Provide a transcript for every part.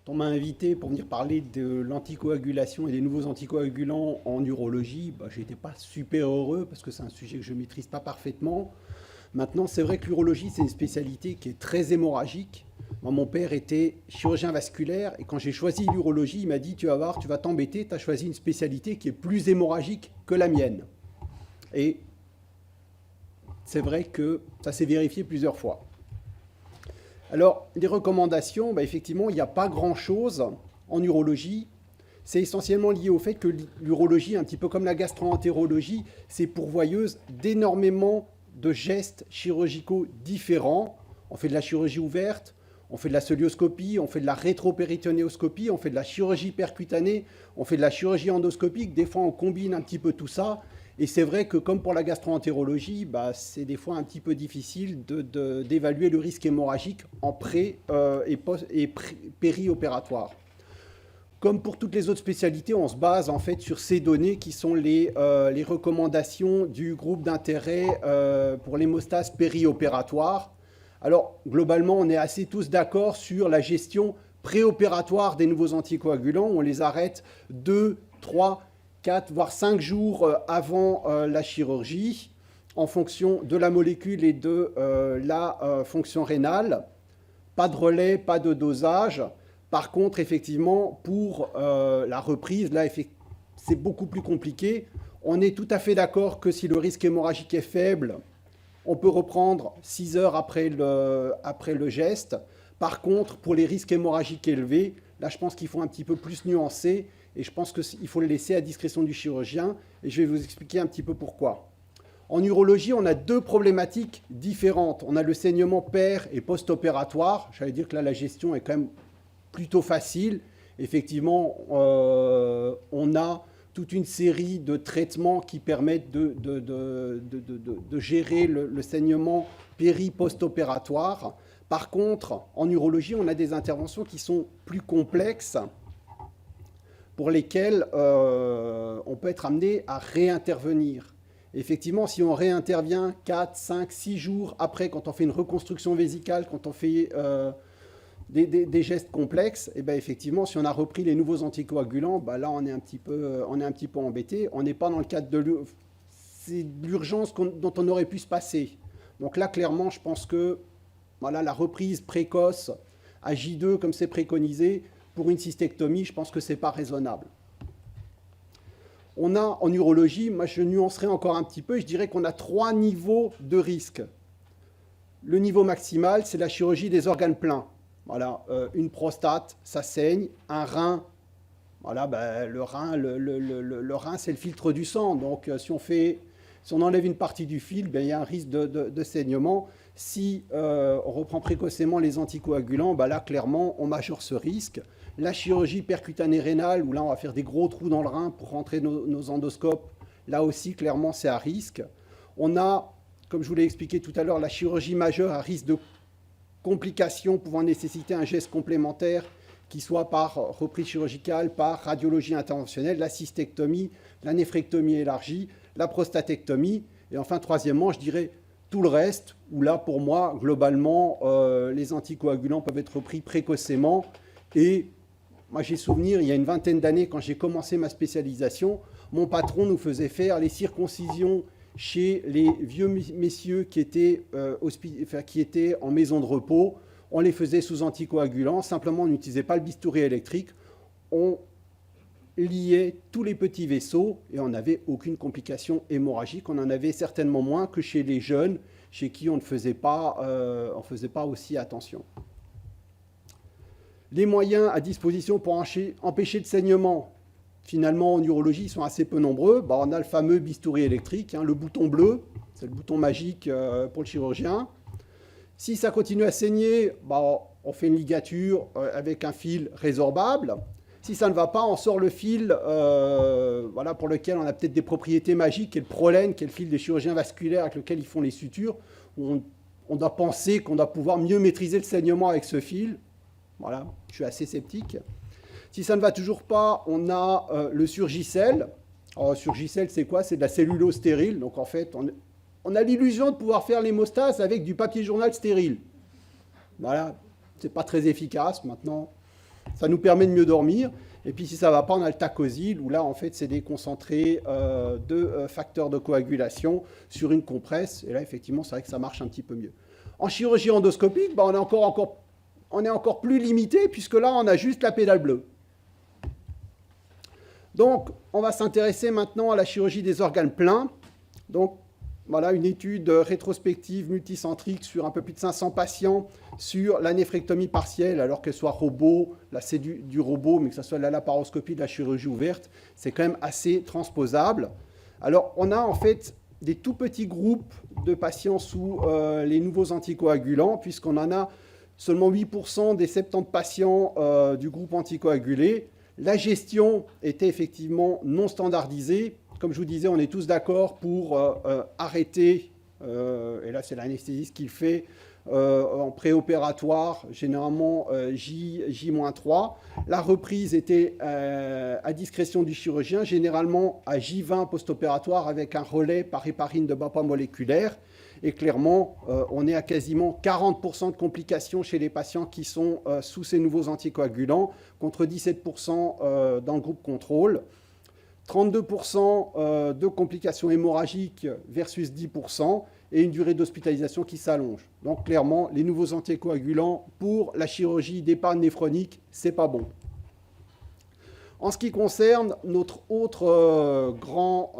On m'a invité pour venir parler de l'anticoagulation et des nouveaux anticoagulants en urologie. Bah, j'étais pas super heureux parce que c'est un sujet que je maîtrise pas parfaitement. Maintenant, c'est vrai que l'urologie, c'est une spécialité qui est très hémorragique. Moi, mon père était chirurgien vasculaire et quand j'ai choisi l'urologie, il m'a dit, tu vas voir, tu vas t'embêter, tu as choisi une spécialité qui est plus hémorragique que la mienne. Et c'est vrai que ça s'est vérifié plusieurs fois. Alors, les recommandations, bah, effectivement, il n'y a pas grand-chose en urologie. C'est essentiellement lié au fait que l'urologie, un petit peu comme la gastro-entérologie, c'est pourvoyeuse d'énormément de gestes chirurgicaux différents. On fait de la chirurgie ouverte, on fait de la cœlioscopie, on fait de la rétropéritonéoscopie, on fait de la chirurgie percutanée, on fait de la chirurgie endoscopique. Des fois, on combine un petit peu tout ça. Et c'est vrai que comme pour la gastro-entérologie, bah, c'est des fois un petit peu difficile d'évaluer le risque hémorragique en pré- et périopératoire. Comme pour toutes les autres spécialités, on se base en fait sur ces données qui sont les recommandations du groupe d'intérêt pour l'hémostase périopératoire. Alors, globalement, on est assez tous d'accord sur la gestion préopératoire des nouveaux anticoagulants. On les arrête 2, 3, 4, voire 5 jours avant la chirurgie, en fonction de la molécule et de la fonction rénale. Pas de relais, pas de dosage. Par contre, effectivement, pour la reprise, là, c'est beaucoup plus compliqué. On est tout à fait d'accord que si le risque hémorragique est faible, on peut reprendre 6 heures après le geste. Par contre, pour les risques hémorragiques élevés, là, je pense qu'il faut un petit peu plus nuancer et je pense qu'il faut le laisser à discrétion du chirurgien et je vais vous expliquer un petit peu pourquoi. En urologie, on a deux problématiques différentes. On a le saignement per- et post-opératoire. J'allais dire que là, la gestion est quand même plutôt facile. Effectivement, on a toute une série de traitements qui permettent de gérer le saignement péri-post-opératoire. Par contre, en urologie, on a des interventions qui sont plus complexes pour lesquelles on peut être amené à réintervenir. Effectivement, si on réintervient 4, 5, 6 jours après, quand on fait une reconstruction vésicale, quand on fait des gestes complexes, et ben effectivement, si on a repris les nouveaux anticoagulants, ben là, on est un petit peu embêté. On n'est pas dans le cadre de l'urgence dont on aurait pu se passer. Donc là, clairement, je pense que voilà, la reprise précoce à J2, comme c'est préconisé, pour une cystectomie, je pense que ce n'est pas raisonnable. On a en urologie, moi je nuancerai encore un petit peu, je dirais qu'on a 3 niveaux de risque. Le niveau maximal, c'est la chirurgie des organes pleins. Voilà, une prostate, ça saigne, un rein, voilà, ben, le rein, c'est le filtre du sang. Donc si on enlève une partie du fil, ben, il y a un risque de saignement. Si on reprend précocement les anticoagulants, ben là, clairement, on majore ce risque. La chirurgie percutanée rénale, où là, on va faire des gros trous dans le rein pour rentrer nos endoscopes, là aussi, clairement, c'est à risque. On a, comme je vous l'ai expliqué tout à l'heure, la chirurgie majeure à risque de complications pouvant nécessiter un geste complémentaire qui soit par reprise chirurgicale, par radiologie interventionnelle, la cystectomie, la néphrectomie élargie, la prostatectomie. Et enfin, troisièmement, je dirais tout le reste, où là, pour moi, globalement, les anticoagulants peuvent être repris précocement. Et moi, j'ai souvenir, il y a une vingtaine d'années, quand j'ai commencé ma spécialisation, mon patron nous faisait faire les circoncisions chez les vieux messieurs qui étaient en maison de repos. On les faisait sous anticoagulants. Simplement, on n'utilisait pas le bistouri électrique. On liait tous les petits vaisseaux et on n'avait aucune complication hémorragique. On en avait certainement moins que chez les jeunes, chez qui on ne faisait pas aussi attention. Les moyens à disposition pour empêcher le saignement, finalement, en urologie, ils sont assez peu nombreux. Bah, on a le fameux bistouri électrique, le bouton bleu, c'est le bouton magique pour le chirurgien. Si ça continue à saigner, bah, on fait une ligature avec un fil résorbable. Si ça ne va pas, on sort le fil voilà, pour lequel on a peut-être des propriétés magiques, qui est le prolène, qui est le fil des chirurgiens vasculaires avec lequel ils font les sutures. On doit penser qu'on doit pouvoir mieux maîtriser le saignement avec ce fil. Voilà, je suis assez sceptique. Si ça ne va toujours pas, on a le Surgicel. Alors, Surgicel, c'est quoi? C'est de la cellulose stérile. Donc, en fait, on a l'illusion de pouvoir faire l'hémostase avec du papier journal stérile. Voilà, c'est pas très efficace. Maintenant, Ça nous permet de mieux dormir. Et puis si ça ne va pas, on a le Tacozil, où là, en fait, c'est des concentrés de facteurs de coagulation sur une compresse. Et là, effectivement, c'est vrai que ça marche un petit peu mieux. En chirurgie endoscopique, on est encore plus limité, puisque là, on a juste la pédale bleue. Donc, on va s'intéresser maintenant à la chirurgie des organes pleins. Donc, voilà une étude rétrospective multicentrique sur un peu plus de 500 patients sur la néphrectomie partielle, alors qu'elle soit robot, là c'est du robot, mais que ce soit la laparoscopie, de la chirurgie ouverte, c'est quand même assez transposable. Alors, on a en fait des tout petits groupes de patients sous les nouveaux anticoagulants, puisqu'on en a seulement 8% des 70 patients du groupe anticoagulé. La gestion était effectivement non standardisée. Comme je vous disais, on est tous d'accord pour arrêter, et là c'est l'anesthésiste qui le fait, en préopératoire, généralement J-3. La reprise était à discrétion du chirurgien, généralement à J20 post-opératoire avec un relais par héparine de bas poids moléculaire. Et clairement, on est à quasiment 40% de complications chez les patients qui sont sous ces nouveaux anticoagulants, contre 17% dans le groupe contrôle. 32% de complications hémorragiques versus 10%, et une durée d'hospitalisation qui s'allonge. Donc clairement, les nouveaux anticoagulants pour la chirurgie d'épargne néphronique, c'est pas bon. En ce qui concerne notre autre grand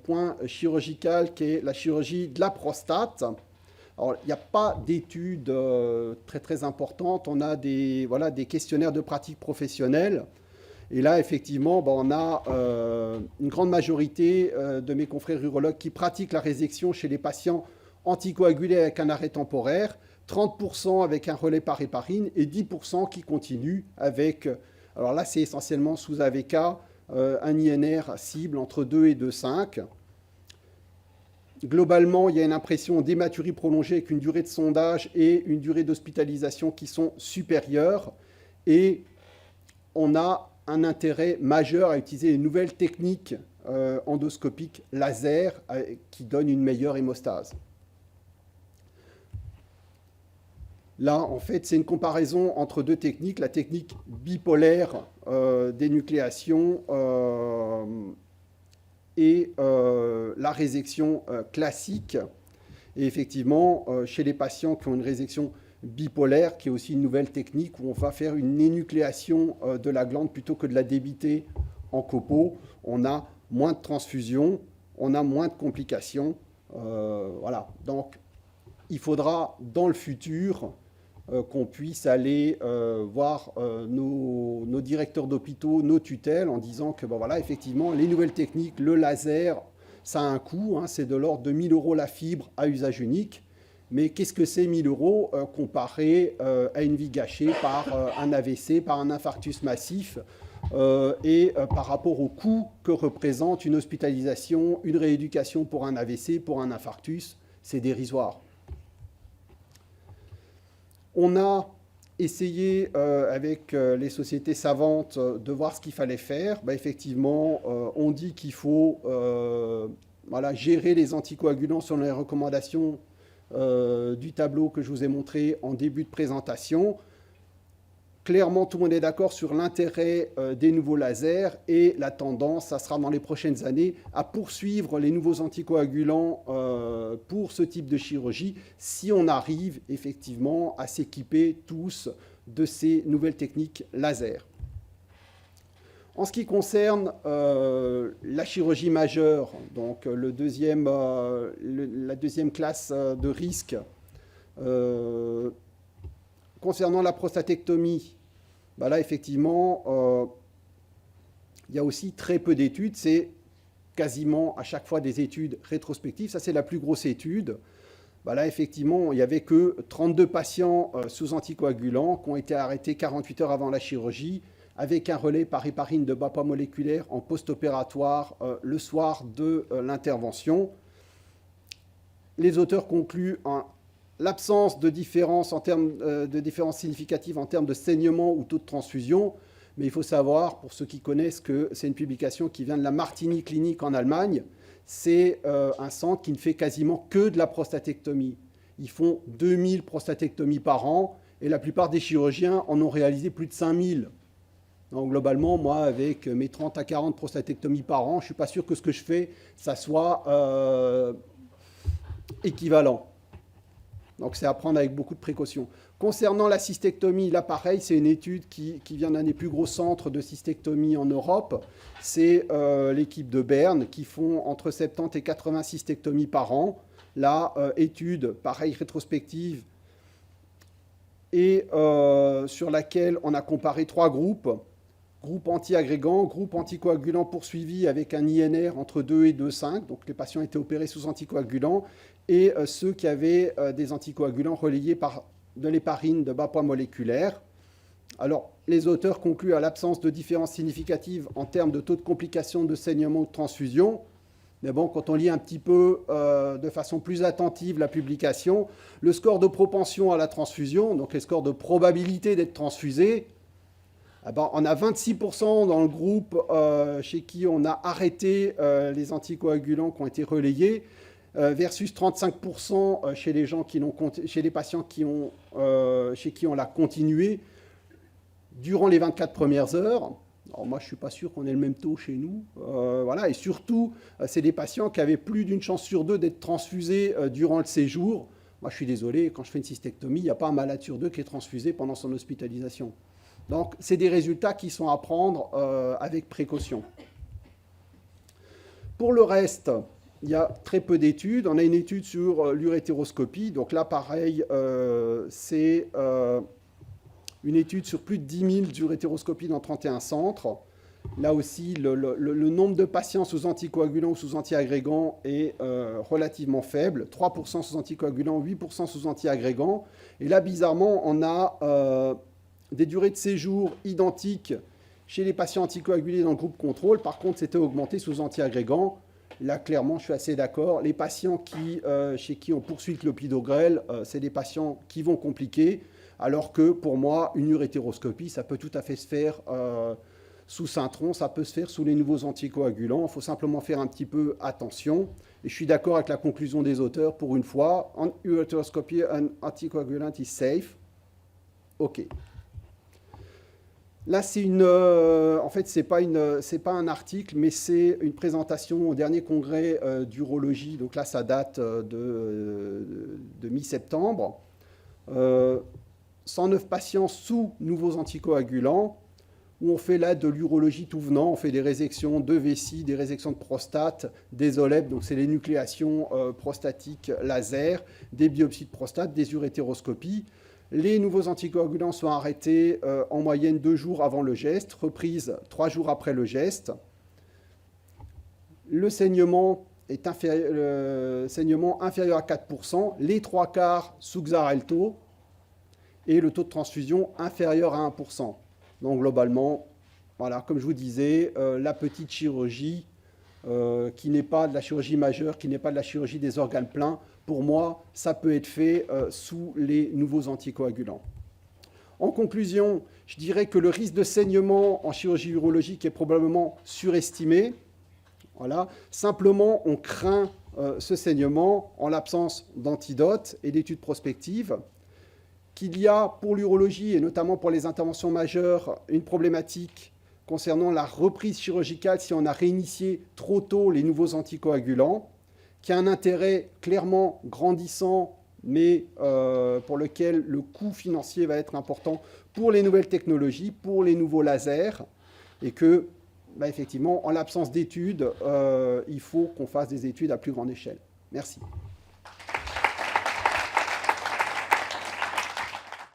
point chirurgical, qui est la chirurgie de la prostate, alors, il n'y a pas d'études très importantes. On a des questionnaires de pratique professionnelle. Et là, effectivement, on a une grande majorité de mes confrères urologues qui pratiquent la résection chez les patients anticoagulés avec un arrêt temporaire, 30% avec un relais par héparine et 10% qui continuent avec, alors là, c'est essentiellement sous AVK, un INR cible entre 2 et 2,5. Globalement, il y a une impression d'hématurie prolongée avec une durée de sondage et une durée d'hospitalisation qui sont supérieures. Et on a un intérêt majeur à utiliser une nouvelle technique endoscopique laser qui donne une meilleure hémostase. Là, en fait, c'est une comparaison entre deux techniques, la technique bipolaire d'énucléation et la résection classique. Et effectivement, chez les patients qui ont une résection bipolaire, qui est aussi une nouvelle technique où on va faire une énucléation de la glande plutôt que de la débiter en copeaux, on a moins de transfusion, on a moins de complications. Voilà. Donc, il faudra dans le futur qu'on puisse aller voir nos directeurs d'hôpitaux, nos tutelles, en disant que voilà, effectivement, les nouvelles techniques, le laser, ça a un coût, c'est de l'ordre de 1 000 € la fibre à usage unique. Mais qu'est-ce que c'est 1 000 € comparé à une vie gâchée par un AVC, par un infarctus massif et par rapport au coût que représente une hospitalisation, une rééducation pour un AVC, pour un infarctus, c'est dérisoire. On a essayé avec les sociétés savantes de voir ce qu'il fallait faire. Effectivement, on dit qu'il faut gérer les anticoagulants selon les recommandations du tableau que je vous ai montré en début de présentation. Clairement, tout le monde est d'accord sur l'intérêt des nouveaux lasers et la tendance, ça sera dans les prochaines années, à poursuivre les nouveaux anticoagulants pour ce type de chirurgie si on arrive effectivement à s'équiper tous de ces nouvelles techniques laser. En ce qui concerne la chirurgie majeure, donc la deuxième classe de risque, concernant la prostatectomie, là, effectivement, il y a aussi très peu d'études. C'est quasiment à chaque fois des études rétrospectives. Ça, c'est la plus grosse étude. Là, effectivement, il n'y avait que 32 patients sous anticoagulants qui ont été arrêtés 48 heures avant la chirurgie avec un relais par héparine de bas poids moléculaire en post-opératoire le soir de l'intervention. Les auteurs concluent l'absence de différence significative en termes de saignement ou taux de transfusion. Mais il faut savoir, pour ceux qui connaissent, que c'est une publication qui vient de la Martini Clinique en Allemagne. C'est un centre qui ne fait quasiment que de la prostatectomie. Ils font 2000 prostatectomies par an. et la plupart des chirurgiens en ont réalisé plus de 5000. Donc globalement, moi, avec mes 30 à 40 prostatectomies par an, je ne suis pas sûr que ce que je fais, ça soit équivalent. Donc c'est à prendre avec beaucoup de précautions. Concernant la cystectomie, là pareil, c'est une étude qui vient d'un des plus gros centres de cystectomie en Europe. C'est l'équipe de Berne qui font entre 70 et 80 cystectomies par an. Là, étude, pareil, rétrospective, et sur laquelle on a comparé 3 groupes. Groupe antiagrégant, groupe anticoagulant poursuivi avec un INR entre 2 et 2,5. Donc les patients étaient opérés sous anticoagulants. Et ceux qui avaient des anticoagulants relayés par de l'héparine de bas poids moléculaire. Alors, les auteurs concluent à l'absence de différence significative en termes de taux de complications de saignement ou de transfusion. Mais bon, quand on lit un petit peu de façon plus attentive la publication, le score de propension à la transfusion, donc les scores de probabilité d'être transfusé, eh ben, on a 26% dans le groupe chez qui on a arrêté les anticoagulants qui ont été relayés, versus 35% chez les gens chez les patients chez qui on l'a continué durant les 24 premières heures. Alors moi, je ne suis pas sûr qu'on ait le même taux chez nous. Voilà. Et surtout, c'est des patients qui avaient plus d'une chance sur 2 d'être transfusés durant le séjour. Moi, je suis désolé, quand je fais une cystectomie, il n'y a pas un malade sur 2 qui est transfusé pendant son hospitalisation. Donc, c'est des résultats qui sont à prendre avec précaution. Pour le reste, il y a très peu d'études. On a une étude sur l'urétéroscopie. Donc là, pareil, c'est une étude sur plus de 10 000 urétéroscopies dans 31 centres. Là aussi, le nombre de patients sous anticoagulants ou sous antiagrégants est relativement faible. 3% sous anticoagulants, 8% sous antiagrégants. Et là, bizarrement, on a des durées de séjour identiques chez les patients anticoagulés dans le groupe contrôle. Par contre, c'était augmenté sous antiagrégants. Là, clairement, je suis assez d'accord. Les patients chez qui on poursuit le clopidogrel, c'est des patients qui vont compliquer, alors que pour moi, une urétéroscopie, ça peut tout à fait se faire sous Syntron, ça peut se faire sous les nouveaux anticoagulants. Il faut simplement faire un petit peu attention. Et je suis d'accord avec la conclusion des auteurs pour une fois. En urétéroscopie, un anticoagulant is safe. OK. Là, c'est en fait, c'est pas un article, mais c'est une présentation au dernier congrès d'urologie. Donc là, ça date de mi-septembre. 109 patients sous nouveaux anticoagulants, où on fait là de l'urologie tout venant. On fait des résections de vessie, des résections de prostate, des OLEP, donc c'est les nucléations prostatiques laser, des biopsies de prostate, des urétéroscopies. Les nouveaux anticoagulants sont arrêtés en moyenne 2 jours avant le geste, reprise 3 jours après le geste. Le saignement est inférieur à 4%, les 3 quarts sous Xarelto, et le taux de transfusion inférieur à 1%. Donc globalement, voilà, comme je vous disais, la petite chirurgie qui n'est pas de la chirurgie majeure, qui n'est pas de la chirurgie des organes pleins, pour moi, ça peut être fait sous les nouveaux anticoagulants. En conclusion, je dirais que le risque de saignement en chirurgie urologique est probablement surestimé. Voilà. Simplement, on craint ce saignement en l'absence d'antidotes et d'études prospectives. Qu'il y a pour l'urologie, et notamment pour les interventions majeures, une problématique concernant la reprise chirurgicale si on a réinitié trop tôt les nouveaux anticoagulants, qui a un intérêt clairement grandissant, mais pour lequel le coût financier va être important pour les nouvelles technologies, pour les nouveaux lasers, et que, effectivement, en l'absence d'études, il faut qu'on fasse des études à plus grande échelle. Merci.